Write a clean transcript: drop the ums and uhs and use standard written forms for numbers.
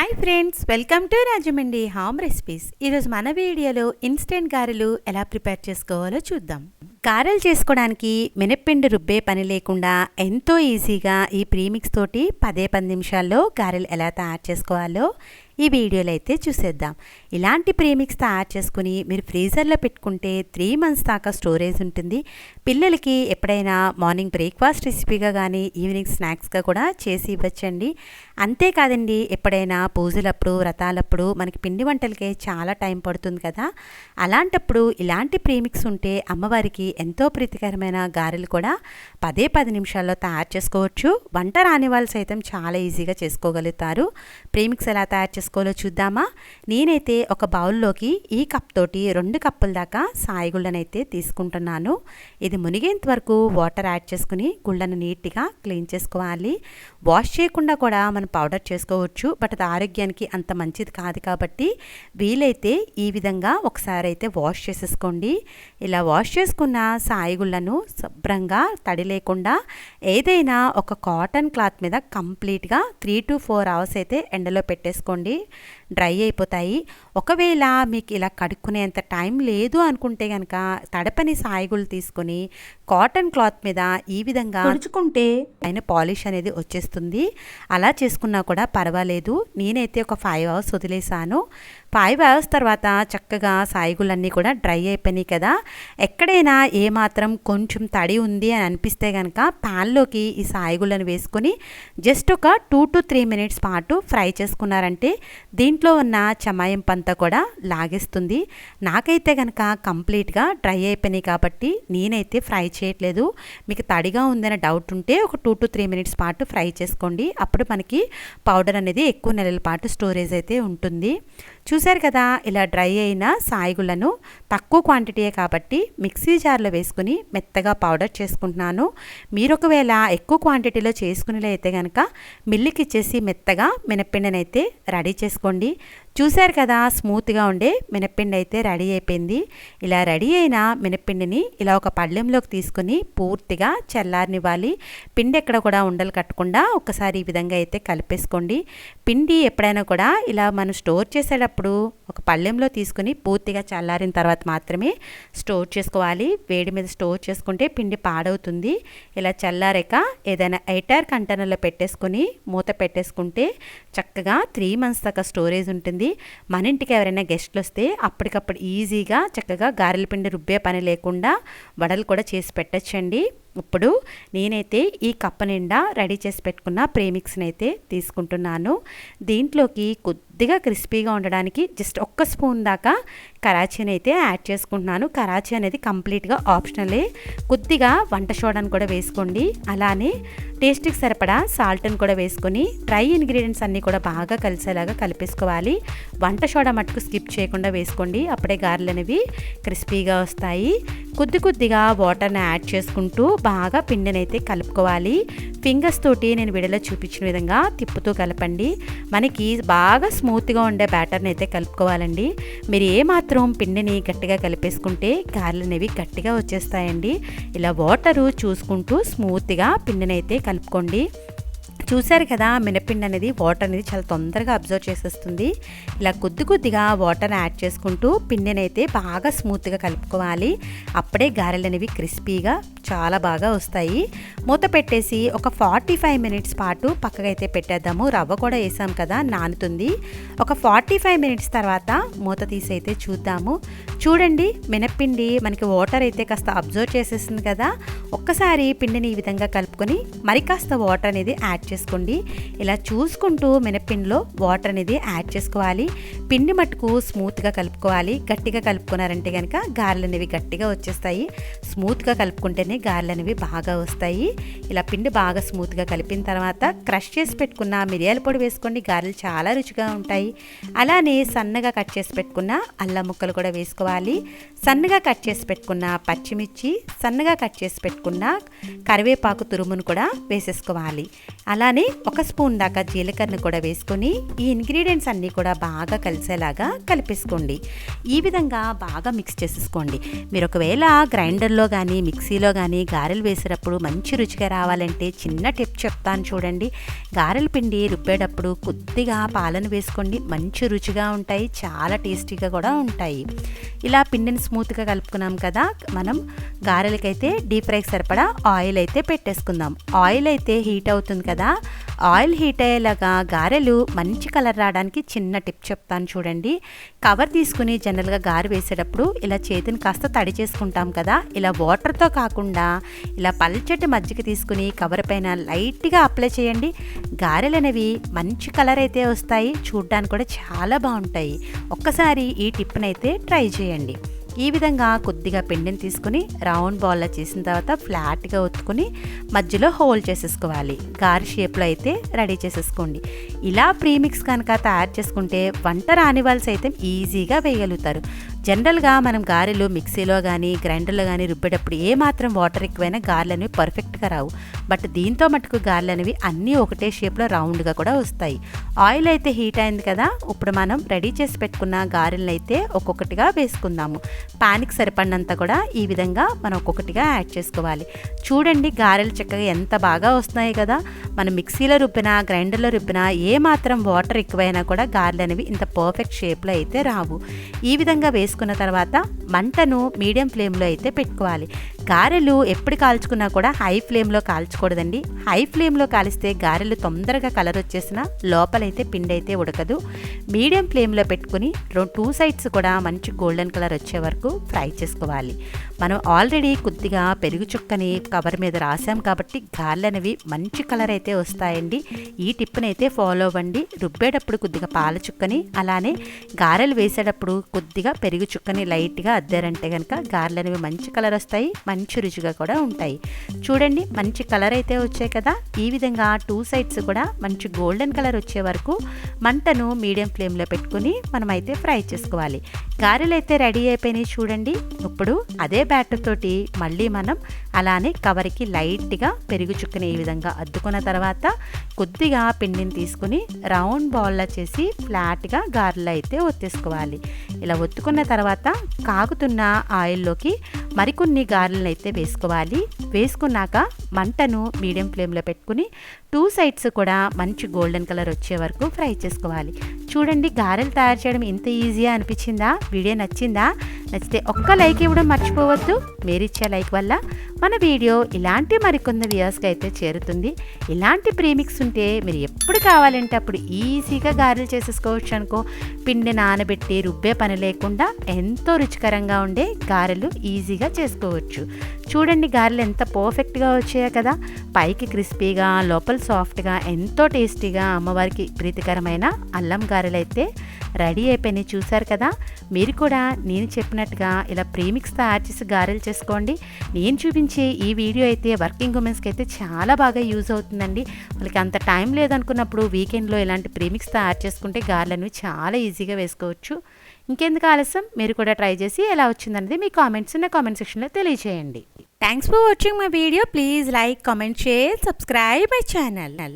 Hi friends, welcome to Rajahmundry home recipes. ఈరోజు మన వీడియోలో ఇన్స్టెంట్ గారెలు ఎలా ప్రిపేర్ చేసుకోవాలో చూద్దాం. గారెలు చేసుకోవడానికి మినప్పిండి రుబ్బే పని లేకుండా ఎంతో ఈజీగా ఈ ప్రీమిక్స్ తోటి 10 నిమిషాల్లో గారెలు ఎలా తయారు చేసుకోవాలో ఈ వీడియోలో అయితే చూసేద్దాం. ఇలాంటి ప్రీమిక్స్ తయారు చేసుకుని మీరు ఫ్రీజర్లో పెట్టుకుంటే 3 మంత్స్ దాకా స్టోరేజ్ ఉంటుంది. పిల్లలకి ఎప్పుడైనా మార్నింగ్ బ్రేక్ఫాస్ట్ రెసిపీగా కానీ ఈవినింగ్ స్నాక్స్గా కూడా చేసి ఇవ్వచ్చండి. అంతేకాదండి, ఎప్పుడైనా పూజలప్పుడు వ్రతాలప్పుడు మనకి పిండి వంటలకే చాలా టైం పడుతుంది కదా, అలాంటప్పుడు ఇలాంటి ప్రీమిక్స్ ఉంటే అమ్మవారికి ఎంతో ప్రీతికరమైన గారెలు కూడా 10 నిమిషాల్లో తయారు చేసుకోవచ్చు. వంట రాని వాళ్ళు సైతం చాలా ఈజీగా చేసుకోగలుగుతారు. ప్రీమిక్స్ ఎలా తయారు చేసుకోవాలో చూద్దామా. నేనైతే ఒక బౌల్లోకి ఈ కప్ తోటి 2 కప్పుల దాకా సాయి గుళ్ళను అయితే తీసుకుంటున్నాను. ఇది మునిగేంత వరకు వాటర్ యాడ్ చేసుకుని గుళ్ళను నీట్గా క్లీన్ చేసుకోవాలి. వాష్ చేయకుండా కూడా మనం పౌడర్ చేసుకోవచ్చు, బట్ అది ఆరోగ్యానికి అంత మంచిది కాదు కాబట్టి వీలైతే ఈ విధంగా ఒకసారి అయితే వాష్ చేసేసుకోండి. ఇలా వాష్ చేసుకున్న సాయి గుళ్ళను శుభ్రంగా తడి లేకుండా ఏదైనా ఒక కాటన్ క్లాత్ మీద కంప్లీట్గా 3 to 4 అవర్స్ అయితే ఎండలో పెట్టేసుకోండి. డ్రై అయిపోతాయి. ఒకవేళ మీకు ఇలా కడుక్కునేంత టైం లేదు అనుకుంటే కనుక తడపని సాయిగుళ్ళు తీసుకొని కాటన్ క్లాత్ మీద ఈ విధంగా తుడుచుకుంటే ఆయన పాలిష్ అనేది వచ్చేస్తుంది. అలా చేసుకున్నా కూడా పర్వాలేదు. నేనైతే ఒక 5 అవర్స్ వదిలేసాను. 5 అవర్స్ తర్వాత చక్కగా సాయిగుళ్ళన్నీ కూడా డ్రై అయిపోయినాయి కదా. ఎక్కడైనా ఏమాత్రం కొంచెం తడి ఉంది అని అనిపిస్తే కనుక ప్యాన్లోకి ఈ సాయిగుళ్ళను వేసుకొని జస్ట్ ఒక 2 to 3 మినిట్స్ పాటు ఫ్రై చేసుకున్నారంటే దీంట్లో ఉన్న చమాయింపంతా కూడా లాగేస్తుంది. నాకైతే కనుక కంప్లీట్గా డ్రై అయిపోయినాయి కాబట్టి నేనైతే ఫ్రై చేయట్లేదు. మీకు తడిగా ఉందనే డౌట్ ఉంటే ఒక 2 to 3 మినిట్స్ పాటు ఫ్రై చేసుకోండి. అప్పుడు మనకి పౌడర్ అనేది ఎక్కువ నెలల పాటు స్టోరేజ్ అయితే ఉంటుంది. చూశారు కదా, ఇలా డ్రై అయిన సాయిగుళ్ళను తక్కువ క్వాంటిటీయే కాబట్టి మిక్సీ జార్లో వేసుకుని మెత్తగా పౌడర్ చేసుకుంటున్నాను. మీరు ఒకవేళ ఎక్కువ క్వాంటిటీలో చేసుకునేలైతే కనుక మిల్లుకి ఇచ్చేసి మెత్తగా మినప్పిండిని అయితే రెడీ చేసుకోండి. చూశారు కదా, స్మూత్గా ఉండే మినప్పిండి అయితే రెడీ అయిపోయింది. ఇలా రెడీ అయిన మినప్పిండిని ఇలా ఒక పళ్ళెంలోకి తీసుకుని పూర్తిగా చల్లారనివ్వాలి. పిండి ఎక్కడ కూడా ఉండలు కట్టకుండా ఒకసారి ఈ విధంగా అయితే కలిపేసుకోండి. పిండి ఎప్పుడైనా కూడా ఇలా మనం స్టోర్ చేసేటప్పుడు ఒక పళ్ళెంలో తీసుకుని పూర్తిగా చల్లారిన తర్వాత మాత్రమే స్టోర్ చేసుకోవాలి. వేడి మీద స్టోర్ చేసుకుంటే పిండి పాడవుతుంది. ఇలా చల్లారాక ఏదైనా ఎయిర్ కంటైనర్లో పెట్టేసుకుని మూత పెట్టేసుకుంటే చక్కగా 3 మంత్స్ దాకా స్టోరేజ్ ఉంటుంది. మన ఇంటికి ఎవరైనా గెస్ట్లు వస్తే అప్పటికప్పుడు ఈజీగా చక్కగా గారెల పిండి రుబ్బే పని లేకుండా వడలు కూడా చేసి పెట్టచ్చండి. ఇప్పుడు నేనైతే ఈ కప్ప నిండా రెడీ చేసి పెట్టుకున్న ప్రీమిక్స్ని అయితే తీసుకుంటున్నాను. దీంట్లోకి కొద్దిగా క్రిస్పీగా ఉండడానికి జస్ట్ 1 స్పూన్ దాకా కరాచీని అయితే యాడ్ చేసుకుంటున్నాను. కరాచీ అనేది కంప్లీట్గా ఆప్షనలే. కొద్దిగా వంట సోడాను కూడా వేసుకోండి. అలానే టేస్ట్కి సరిపడా సాల్ట్ని కూడా వేసుకొని డ్రై ఇంగ్రీడియంట్స్ అన్నీ కూడా బాగా కలిసేలాగా కలిపేసుకోవాలి. వంట సోడా మట్టుకు స్కిప్ చేయకుండా వేసుకోండి. అప్పుడే గారెలు అనేవి క్రిస్పీగా వస్తాయి. కొద్దిగా వాటర్ని యాడ్ చేసుకుంటూ బాగా పిండిని అయితే కలుపుకోవాలి. ఫింగర్స్ తోటి నేను వీడియోలో చూపించిన విధంగా తిప్పుతూ కలపండి. మనకి బాగా స్మూత్గా ఉండే బ్యాటర్ని అయితే కలుపుకోవాలండి. మీరు ఏమాత్రం పిండిని గట్టిగా కలిపేసుకుంటే గారెలు అనేవి గట్టిగా వచ్చేస్తాయండి. ఇలా వాటరు చూసుకుంటూ స్మూత్గా పిండిని అయితే కలుపుకోండి. చూశారు కదా, మినపిండి అనేది వాటర్ అనేది చాలా తొందరగా అబ్జర్వ్ చేసేస్తుంది. ఇలా కొద్దిగా వాటర్ యాడ్ చేసుకుంటూ పిండిని అయితే బాగా స్మూత్గా కలుపుకోవాలి. అప్పుడే గారెలు అనేవి క్రిస్పీగా చాలా బాగా వస్తాయి. మూత పెట్టేసి ఒక 45 మినిట్స్ పాటు పక్కకైతే పెట్టేద్దాము. రవ్వ కూడా వేసాం కదా, నానుతుంది. ఒక 45 మినిట్స్ తర్వాత మూత తీసి అయితే చూద్దాము. చూడండి, మినపిండి మనకి వాటర్ అయితే కాస్త అబ్జర్వ్ చేసేస్తుంది కదా. ఒక్కసారి పిండిని ఈ విధంగా కలుపుకొని మరి కాస్త వాటర్ అనేది యాడ్ చేసుకోండి. ఇలా చూసుకుంటూ మినపిండిలో వాటర్ అనేది యాడ్ చేసుకోవాలి. పిండి మట్టుకు స్మూత్గా కలుపుకోవాలి. గట్టిగా కలుపుకున్నారంటే కనుక గారెలు అనేవి గట్టిగా వచ్చేస్తాయి. స్మూత్గా కలుపుకుంటేనే గారెలు అనేవి బాగా వస్తాయి. ఇలా పిండి బాగా స్మూత్గా కలిపిన తర్వాత క్రష్ చేసి పెట్టుకున్న మిరియాల పొడి వేసుకోండి. గారెలు చాలా రుచిగా ఉంటాయి. అలానే సన్నగా కట్ చేసి పెట్టుకున్న అల్లం ముక్కలు కూడా వేసుకోవాలి. సన్నగా కట్ చేసి పెట్టుకున్న పచ్చిమిర్చి, సన్నగా కట్ చేసి పెట్టుకున్న కరివేపాకు తురుమును కూడా వేసేసుకోవాలి. అలా అలానే 1 స్పూన్ దాకా జీలకర్రను కూడా వేసుకొని ఈ ఇంగ్రీడియంట్స్ అన్నీ కూడా బాగా కలిసేలాగా కలిపేసుకోండి. ఈ విధంగా బాగా మిక్స్ చేసేసుకోండి. మీరు ఒకవేళ గ్రైండర్లో కానీ మిక్సీలో కానీ గారెలు వేసేటప్పుడు మంచి రుచిగా రావాలంటే చిన్న టిప్ చెప్తాను చూడండి. గారెల పిండి రుబ్బేటప్పుడు కొద్దిగా పాలను వేసుకోండి. మంచి రుచిగా ఉంటాయి, చాలా టేస్టీగా కూడా ఉంటాయి. ఇలా పిండిని స్మూత్గా కలుపుకున్నాం కదా, మనం గారెలకైతే డీప్ ఫ్రైకి సరిపడా ఆయిల్ అయితే పెట్టేసుకుందాం. ఆయిల్ అయితే హీట్ అవుతుంది కదా, ఆయిల్ హీట్ అయ్యేలాగా గారెలు మంచి కలర్ రావడానికి చిన్న టిప్ చెప్తాను చూడండి. కవర్ తీసుకుని జనరల్గా గారె వేసేటప్పుడు ఇలా చేతిని కాస్త తడి చేసుకుంటాం కదా, ఇలా వాటర్తో కాకుండా ఇలా పల్చటి మజ్జిగ తీసుకుని కవర్ పైన లైట్గా అప్లై చేయండి. గారెలు అనేవి మంచి కలర్ అయితే వస్తాయి, చూడ్డానికి కూడా చాలా బాగుంటాయి. ఒక్కసారి ఈ టిప్ని అయితే ట్రై చేయండి. ఈ విధంగా కొద్దిగా పిండిని తీసుకుని రౌండ్ బాల్లా చేసిన తర్వాత ఫ్లాట్గా ఒత్తుకుని మధ్యలో హోల్ చేసేసుకోవాలి. గారె షేప్లో అయితే రెడీ చేసేసుకోండి. ఇలా ప్రీమిక్స్ కనుక తయారు చేసుకుంటే వంట రాని వాళ్ళు సైతం ఈజీగా వేయగలుగుతారు. జనరల్గా మనం గారెలు మిక్సీలో కానీ గ్రైండర్లో కానీ రుబ్బేటప్పుడు ఏమాత్రం వాటర్ ఎక్కువైనా గారెలు అనేవి పర్ఫెక్ట్గా రావు. బట్ దీంతో మటుకు గారెలు అనేవి అన్నీ ఒకటే షేప్లో రౌండ్గా కూడా వస్తాయి. ఆయిల్ అయితే హీట్ అయింది కదా, ఇప్పుడు మనం రెడీ చేసి పెట్టుకున్న గారెలను అయితే ఒక్కొక్కటిగా వేసుకుందాము. పాన్కి సరిపడినంత కూడా ఈ విధంగా మనం ఒక్కొక్కటిగా యాడ్ చేసుకోవాలి. చూడండి గారెలు చక్కగా ఎంత బాగా వస్తున్నాయి కదా. మనం మిక్సీలో రుబ్బినా గ్రైండర్లో రుబ్బినా ఏమాత్రం వాటర్ ఎక్కువైనా కూడా గారెలు అనేవి ఇంత పర్ఫెక్ట్ షేప్లో అయితే రావు. ఈ విధంగా వేసుకున్న తర్వాత మంటను మీడియం ఫ్లేమ్లో అయితే పెట్టుకోవాలి. గారెలు ఎప్పుడు కాల్చుకున్నా కూడా హై ఫ్లేమ్లో కాల్చకూడదండి. హై ఫ్లేమ్లో కాలిస్తే గారెలు తొందరగా కలర్ వచ్చేసిన లోపలైతే పిండి అయితే ఉడకదు. మీడియం ఫ్లేమ్లో పెట్టుకుని 2 సైడ్స్ కూడా మంచి గోల్డెన్ కలర్ వచ్చే వరకు ఫ్రై చేసుకోవాలి. మనం ఆల్రెడీ కొద్దిగా పెరుగు చుక్కని కవర్ మీద రాసాం కాబట్టి గారెలు అనేవి మంచి కలర్ అయితే వస్తాయండి. ఈ టిప్ని అయితే ఫాలో అవ్వండి. రుబ్బేటప్పుడు కొద్దిగా పాల చుక్కని అలానే గారెలు వేసేటప్పుడు కొద్దిగా పెరుగు చుక్కని లైట్గా అద్దారంటే కనుక గారెలు అనేవి మంచి కలర్ వస్తాయి, మంచి రుచిగా కూడా ఉంటాయి. చూడండి మంచి కలర్ అయితే వచ్చాయి కదా. ఈ విధంగా 2 సైడ్స్ కూడా మంచి గోల్డెన్ కలర్ వచ్చే వరకు మంటను మీడియం ఫ్లేమ్లో పెట్టుకుని మనమైతే ఫ్రై చేసుకోవాలి. గారెలు అయితే రెడీ అయిపోయినాయి చూడండి. ఇప్పుడు అదే బ్యాటర్ తోటి మళ్ళీ మనం అలానే కవర్కి లైట్గా పెరుగు చుక్కని ఈ విధంగా అద్దుకున్న తర్వాత కొద్దిగా పిండిని తీసుకుని రౌండ్ బాల్లా చేసి ఫ్లాట్గా గారెలు అయితే ఒత్తేసుకోవాలి. ఇలా ఒత్తుకున్న తర్వాత కాగుతున్న ఆయిల్లోకి మరికొన్ని గారెలను అయితే వేసుకోవాలి. వేసుకున్నాక మంటను మీడియం ఫ్లేమ్లో పెట్టుకుని 2 సైడ్స్ కూడా మంచి గోల్డెన్ కలర్ వచ్చే వరకు ఫ్రై చేసుకోవాలి. చూడండి గారెలు తయారు చేయడం ఇంత ఈజీగా అనిపించిందా? వీడియో నచ్చిందా? నచ్చితే ఒక్క లైక్ ఇవ్వడం మర్చిపోవద్దు. మీరిచ్చే లైక్ వల్ల మన వీడియో ఇలాంటి మరికొన్ని వ్యూవర్స్కి అయితే చేరుతుంది. ఇలాంటి ప్రీమిక్స్ ఉంటే మీరు ఎప్పుడు కావాలంటే అప్పుడు ఈజీగా గారెలు చేసేసుకోవచ్చు అనుకో. పిండి నానబెట్టి రుబ్బే పని లేకుండా ఎంతో రుచికరంగా ఉండే గారెలు ఈజీగా చేసుకోవచ్చు. చూడండి గారెలు ఎంత పర్ఫెక్ట్గా వచ్చాయో కదా. పైకి క్రిస్పీగా లోపల సాఫ్ట్గా ఎంతో టేస్టీగా అమ్మవారికి ప్రీతికరమైన అల్లం గారెలు అయితే రెడీ అయిపోయినాయి. చూసారు కదా. మీరు కూడా నేను చెప్పినట్టుగా ఇలా ప్రీమిక్స్ తయారు చేసి గారెలు చేసుకోండి. నేను చూపించే ఈ వీడియో అయితే వర్కింగ్ ఉమెన్స్కి అయితే చాలా బాగా యూజ్ అవుతుందండి. వాళ్ళకి అంత టైం లేదనుకున్నప్పుడు వీకెండ్లో ఇలాంటి ప్రీమిక్స్ తయారు చేసుకుంటే గారెలు అనేవి చాలా ఈజీగా వేసుకోవచ్చు. ఇంకెందుకు ఆలస్యం, మీరు కూడా ట్రై చేసి ఎలా వచ్చిందనేది మీ కామెంట్స్ నా కామెంట్ సెక్షన్లో తెలియజేయండి. Thanks for watching my video. Please like, comment, share, subscribe my channel.